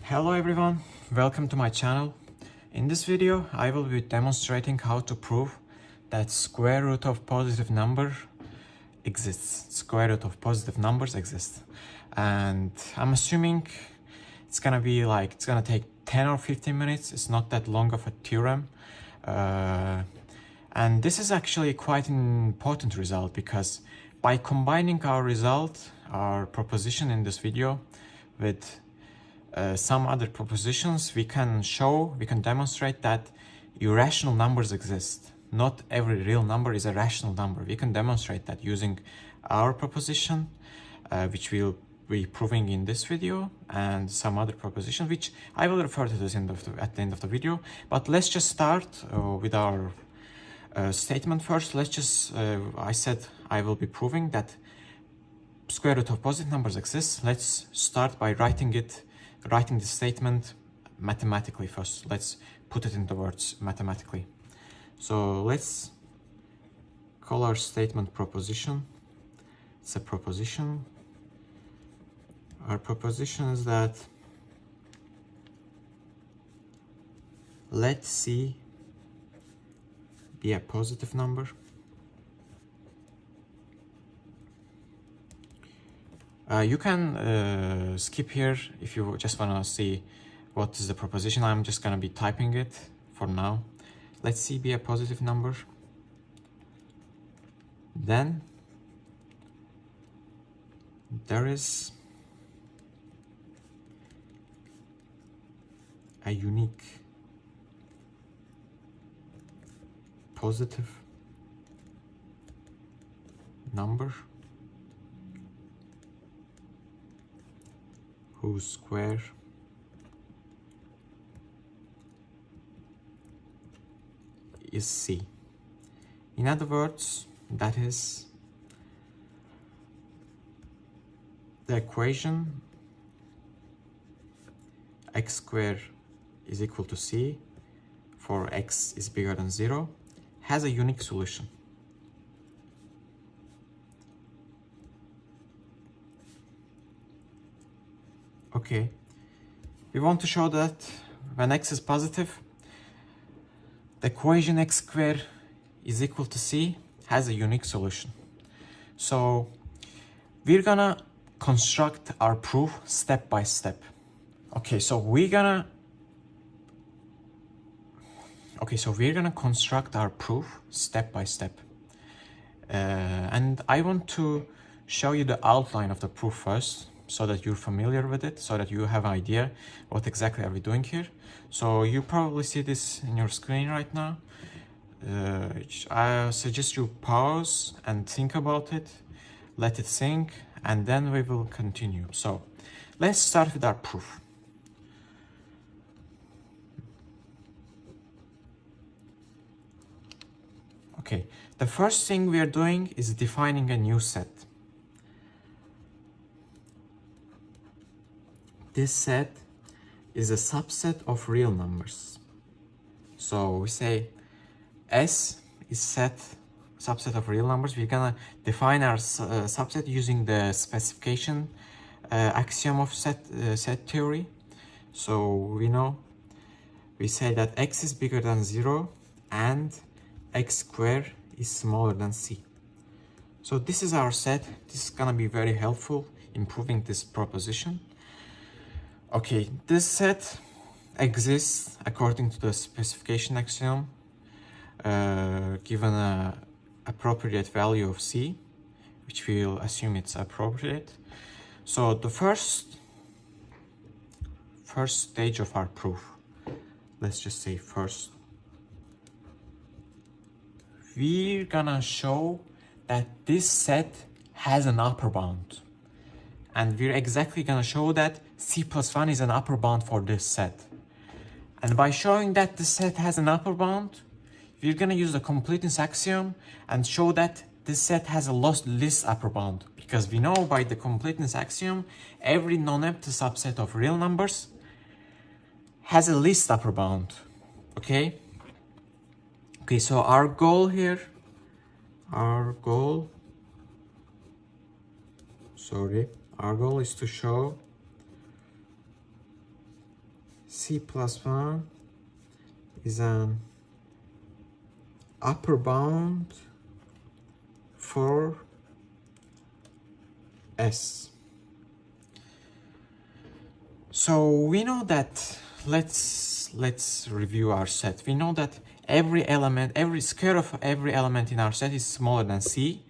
Hello everyone, welcome to my channel. In this video, I will be demonstrating how to prove that square root of positive number exists. Square root of positive numbers exist. And I'm assuming it's gonna take 10 or 15 minutes. It's not that long of a theorem. And this is actually quite an important result because by combining our proposition in this video with some other propositions, we can demonstrate that irrational numbers exist. Not every real number is a rational number. We can demonstrate that using our proposition, which we'll be proving in this video, and some other proposition, which I will refer to this at the end of the video. But let's just start with our statement first. I said I will be proving that square root of positive numbers exists. Let's start by writing the statement mathematically first. Let's put it into words mathematically. So let's call our statement proposition. It's a proposition. Our proposition is that let C be a positive number. You can skip here if you just want to see what is the proposition. I'm just going to be typing it for now. Let C be a positive number. Then there is a unique positive number whose square is C. In other words, that is the equation x squared is equal to C for x is bigger than 0 has a unique solution. Okay, we want to show that when x is positive, the equation x squared is equal to C has a unique solution. So we're gonna construct our proof step by step. Okay, so we're gonna construct our proof step by step. And I want to show you the outline of the proof first, so that you're familiar with it, so that you have an idea what exactly are we doing here. So you probably see this in your screen right now. I suggest you pause and think about it, let it sink, and then we will continue. So let's start with our proof. Okay, the first thing we are doing is defining a new set. This set is a subset of real numbers. So we say S is subset of real numbers. We're gonna define our subset using the specification axiom of set theory. So we say that x is bigger than 0 and x squared is smaller than C. So this is our set. This is gonna be very helpful in proving this proposition. Okay, this set exists according to the specification axiom, given an appropriate value of C, which we'll assume it's appropriate. So the first stage of our proof, let's just say first, we're gonna show that this set has an upper bound. And we're exactly gonna show that C plus 1 is an upper bound for this set. And by showing that the set has an upper bound, we're gonna use the completeness axiom and show that this set has a least upper bound. Because we know by the completeness axiom, every non-empty subset of real numbers has a least upper bound. Okay? Okay, so our goal is to show C plus 1 is an upper bound for S. So we know that, let's review our set. We know that every element, every square of every element in our set is smaller than C,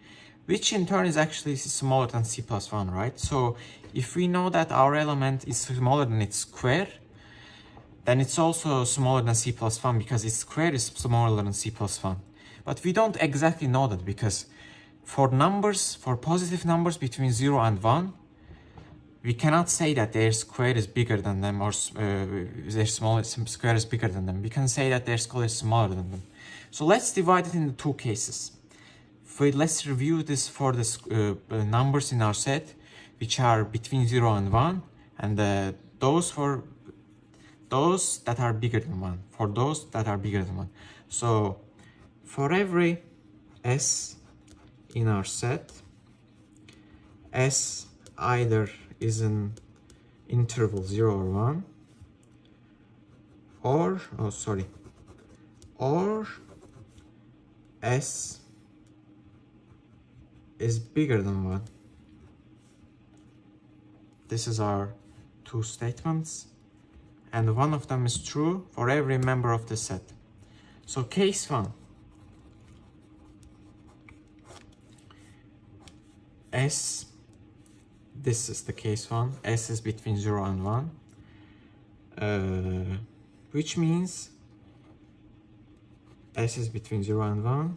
which in turn is actually smaller than C plus 1, right? So if we know that our element is smaller than its square, then it's also smaller than C plus 1 because its square is smaller than C plus 1. But we don't exactly know that because for numbers, for positive numbers between 0 and 1, we cannot say that their square is bigger than them or their square is bigger than them. We can say that their square is smaller than them. So let's divide it into two cases. Let's review this for the numbers in our set, which are between 0 and 1, and those for those that are bigger than 1, for those that are bigger than 1. So for every S in our set, S either is in interval 0 or 1, or S is bigger than 1. This is our two statements, and one of them is true for every member of the set. So case 1, S, this is the case 1, S is between 0 and 1, which means S is between 0 and 1,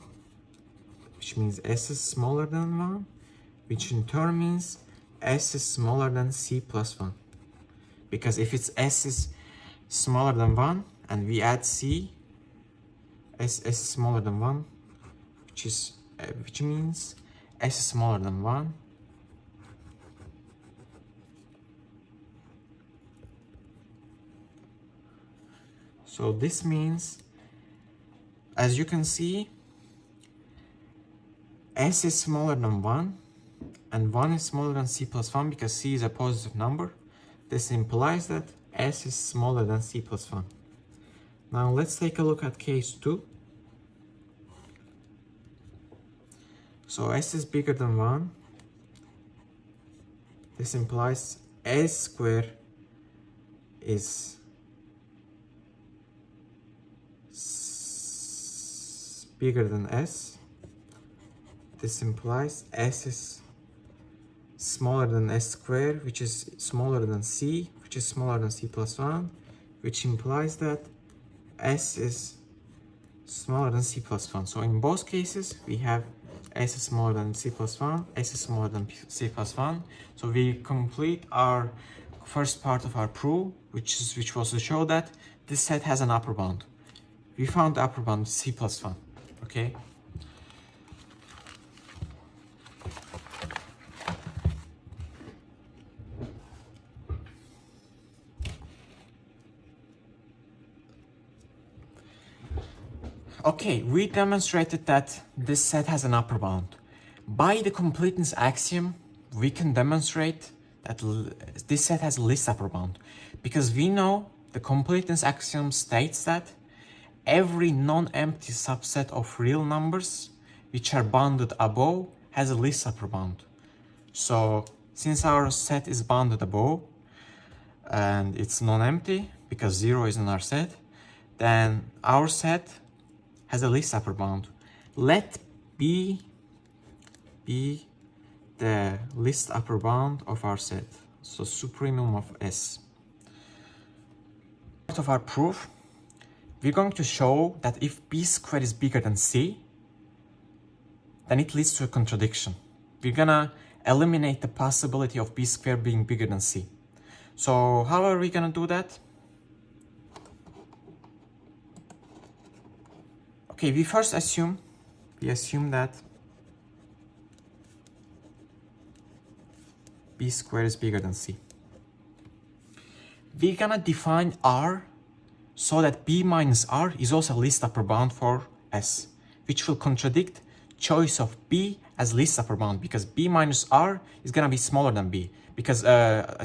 which means S is smaller than 1, which in turn means S is smaller than C plus 1. Because if it's S is smaller than 1 and we add C, S is smaller than 1, which means S is smaller than 1. So this means, as you can see, S is smaller than 1 and 1 is smaller than C plus 1 because C is a positive number. This implies that S is smaller than C plus 1. Now let's take a look at case 2. So S is bigger than 1. This implies S square is bigger than S. This implies S is smaller than S squared, which is smaller than C, which is smaller than C plus 1, which implies that S is smaller than C plus 1. So in both cases, we have S is smaller than C plus 1, S is smaller than C plus 1. So we complete our first part of our proof, which was to show that this set has an upper bound. We found the upper bound C plus 1. Okay. Okay, we demonstrated that this set has an upper bound. By the completeness axiom, we can demonstrate that this set has a least upper bound, because we know the completeness axiom states that every non-empty subset of real numbers which are bounded above has a least upper bound. So since our set is bounded above and it's non-empty because 0 is in our set, then our set has a least upper bound. Let B be the least upper bound of our set, so supremum of S. Part of our proof, we're going to show that if B squared is bigger than C, then it leads to a contradiction. We're gonna eliminate the possibility of B squared being bigger than C. So how are we gonna do that? Okay, we first assume that B squared is bigger than C. We're gonna define R so that B minus R is also least upper bound for S, which will contradict choice of B as least upper bound, because B minus R is gonna be smaller than B. because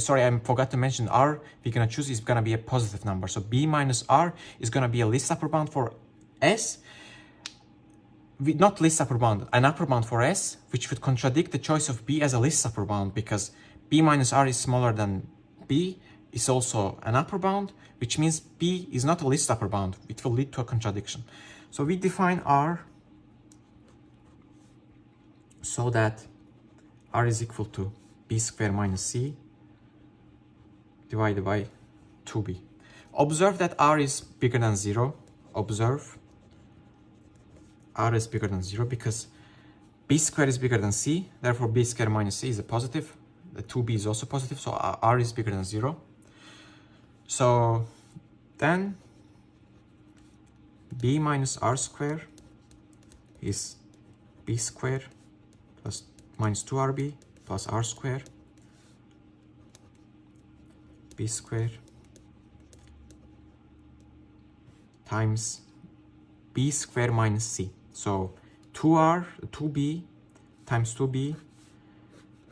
sorry, I forgot to mention r we're gonna choose is gonna be a positive number. So b minus r is gonna be a least upper bound for s. Not least upper bound, an upper bound for s, which would contradict the choice of b as a least upper bound, because b minus r is smaller than b, is also an upper bound, which means b is not a least upper bound. It will lead to a contradiction. So we define r so that r is equal to b squared minus c divided by 2b. Observe that r is bigger than 0. Observe r is bigger than 0 because b squared is bigger than c, therefore b squared minus c is a positive. The 2b is also positive, so r is bigger than 0. So then b minus r squared is b squared plus minus 2rb plus r squared, b squared times b squared minus c. So 2b times 2b,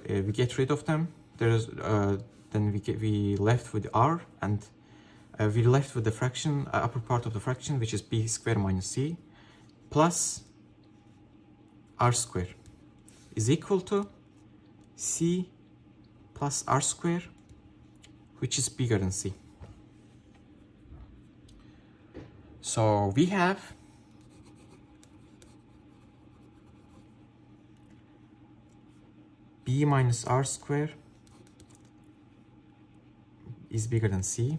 we get rid of them. There's then we left with r, and we left with the fraction, upper part of the fraction, which is b squared minus c plus r squared is equal to c plus r squared, which is bigger than c. So we have b minus r squared is bigger than c.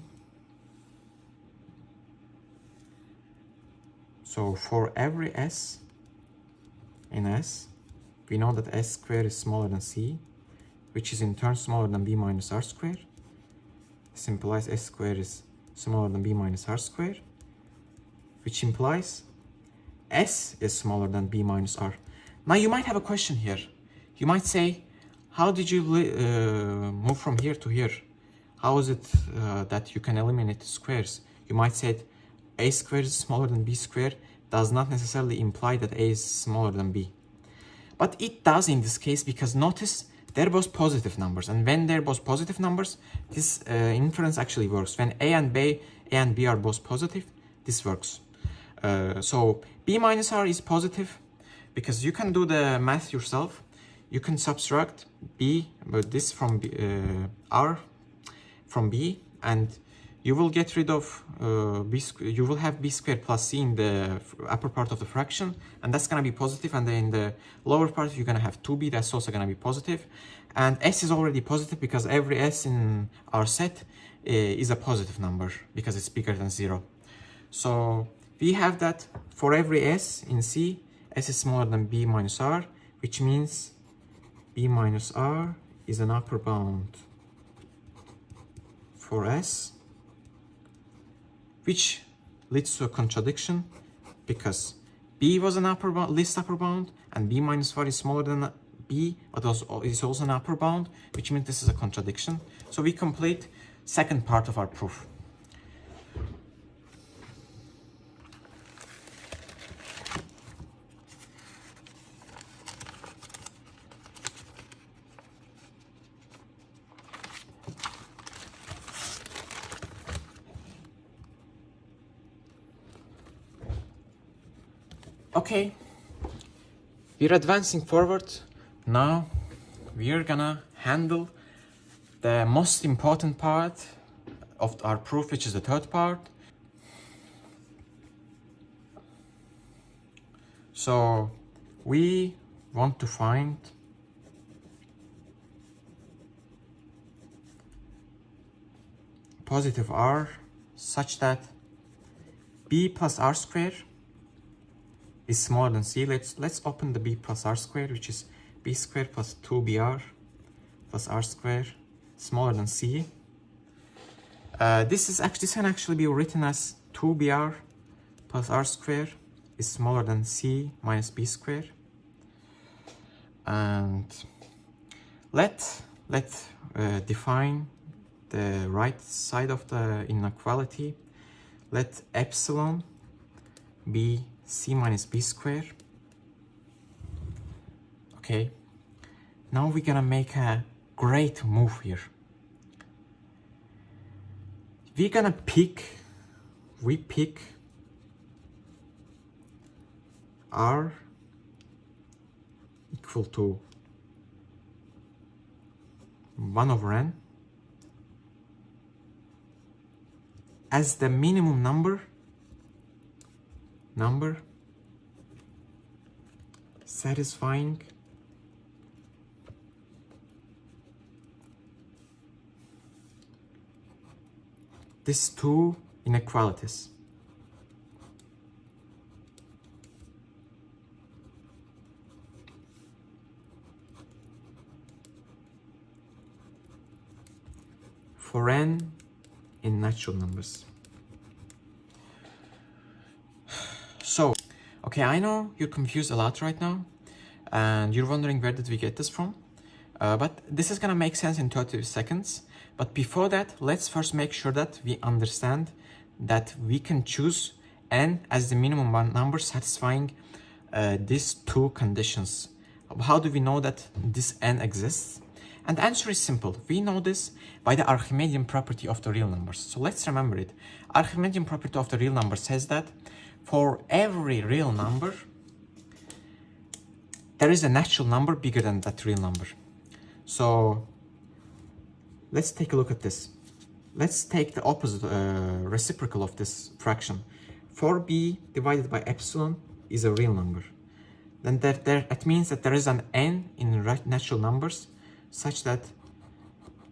So for every s in S, we know that s squared is smaller than c, which is in turn smaller than b minus r squared. This implies s squared is smaller than b minus r squared, which implies s is smaller than b minus r. Now you might have a question here. You might say, how did you move from here to here? How is it that you can eliminate the squares? You might say a squared is smaller than b squared does not necessarily imply that a is smaller than b. But it does in this case, because notice they're both positive numbers, and when they're both positive numbers, this inference actually works. When a and b are both positive, this works. So b minus r is positive because you can do the math yourself. You can subtract b, but this from r from b, and you will get rid of you will have b squared plus c in the upper part of the fraction, and that's going to be positive, and then in the lower part you're going to have 2b, that's also going to be positive, and s is already positive because every s in our set is a positive number because it's bigger than 0. So we have that for every s in c, s is smaller than b minus r, which means b minus r is an upper bound for s, which leads to a contradiction because b was an upper bound, least upper bound, and b minus r is smaller than b, but is also an upper bound, which means this is a contradiction. So we complete second part of our proof. Okay, we're advancing forward. Now we're gonna handle the most important part of our proof, which is the third part. So we want to find positive r such that b plus r squared is smaller than c. Let's open the b plus r squared, which is b squared plus 2br plus r squared smaller than c. This can actually be written as 2br plus r squared is smaller than c minus b squared. And let's define the right side of the inequality. Let epsilon be c minus b squared. Okay, now we're gonna make a great move here. We're gonna pick, we pick r equal to 1 over n as the minimum number satisfying these two inequalities. For n in natural numbers. So, okay, I know you're confused a lot right now, and you're wondering where did we get this from? But this is gonna make sense in 30 seconds. But before that, let's first make sure that we understand that we can choose n as the minimum number satisfying these two conditions. How do we know that this n exists? And the answer is simple. We know this by the Archimedean property of the real numbers. So let's remember it. Archimedean property of the real number says that for every real number, there is a natural number bigger than that real number. So let's take a look at this. Let's take the opposite reciprocal of this fraction. 4b divided by epsilon is a real number. Then that means that there is an n in natural numbers such that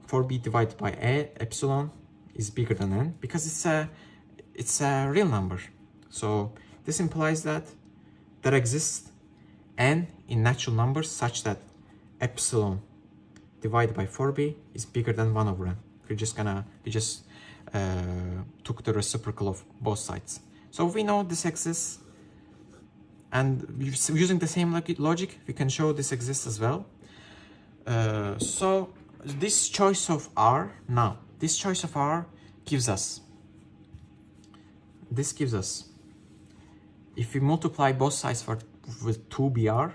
4b divided by epsilon is bigger than n because it's a real number. So this implies that there exists n in natural numbers such that epsilon divided by 4b is bigger than 1 over n. We just took the reciprocal of both sides. So we know this exists, and using the same logic, we can show this exists as well. So this choice of r, gives us, if we multiply both sides with 2br,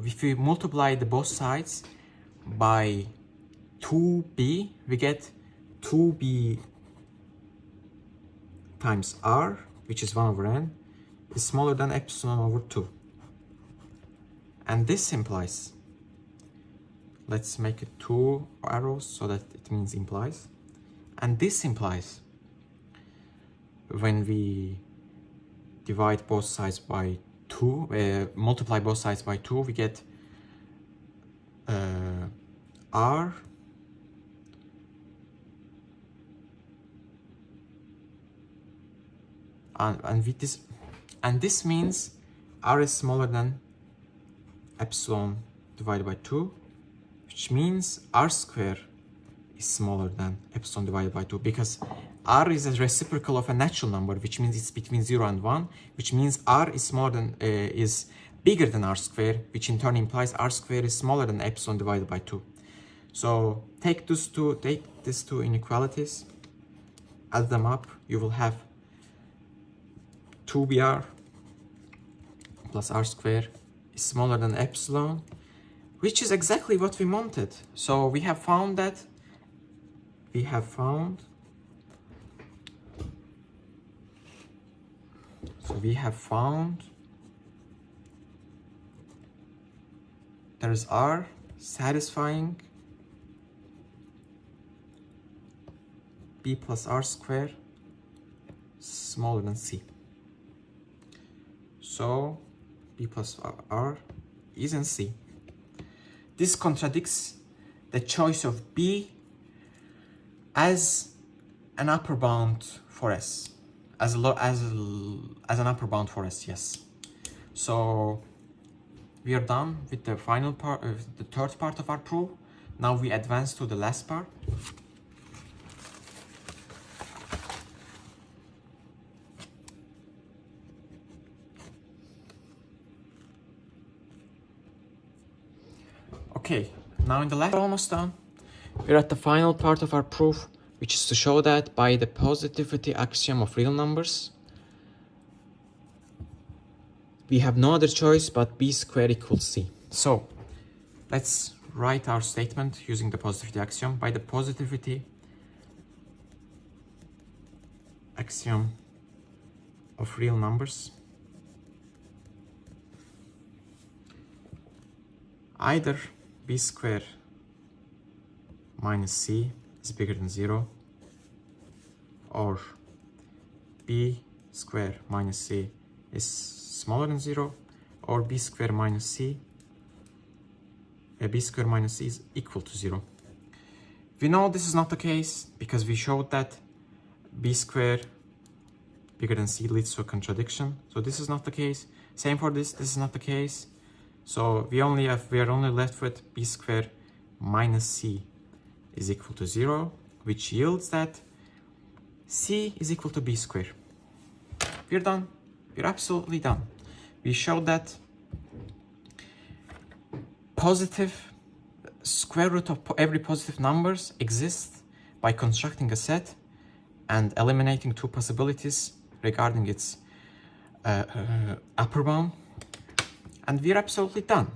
if we multiply both sides by 2b, we get 2b times r, which is 1 over n, is smaller than epsilon over 2. And this implies, let's make it 2 arrows so that it means implies. And this implies when we divide both sides by 2, multiply both sides by 2, we get r and this means r is smaller than epsilon divided by 2, which means r square is smaller than epsilon divided by 2, because r is a reciprocal of a natural number, which means it's between 0 and 1, which means r is smaller than is bigger than r square, which in turn implies r square is smaller than epsilon divided by 2. So take these two inequalities, add them up, you will have 2br plus r square is smaller than epsilon, which is exactly what we wanted. So we have found that there is r satisfying b plus r square smaller than c. So b plus r is in c. This contradicts the choice of b as an upper bound for s, as an upper bound for s, yes. So we are done with the final part, the third part of our proof. Now we advance to the last part. Okay, now in the last, we're almost done. We're at the final part of our proof, which is to show that by the positivity axiom of real numbers, we have no other choice but b squared equals c. So let's write our statement using the positivity axiom. By the positivity axiom of real numbers, either b square minus c is bigger than 0, or b square minus c is smaller than 0, or b square minus c is equal to 0. We know this is not the case because we showed that b square bigger than c leads to a contradiction. So this is not the case. Same for this is not the case. So we are only left with b square minus c is equal to 0, which yields that c is equal to b square. We're done. We're absolutely done. We showed that positive square root of every positive numbers exists by constructing a set and eliminating two possibilities regarding its upper bound, and we're absolutely done.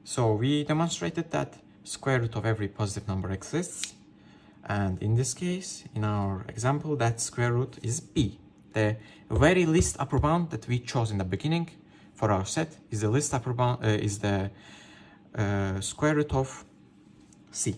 So we demonstrated that square root of every positive number exists, and in this case, in our example, that square root is b. The very least upper bound that we chose in the beginning for our set is the least upper bound is the square root of c.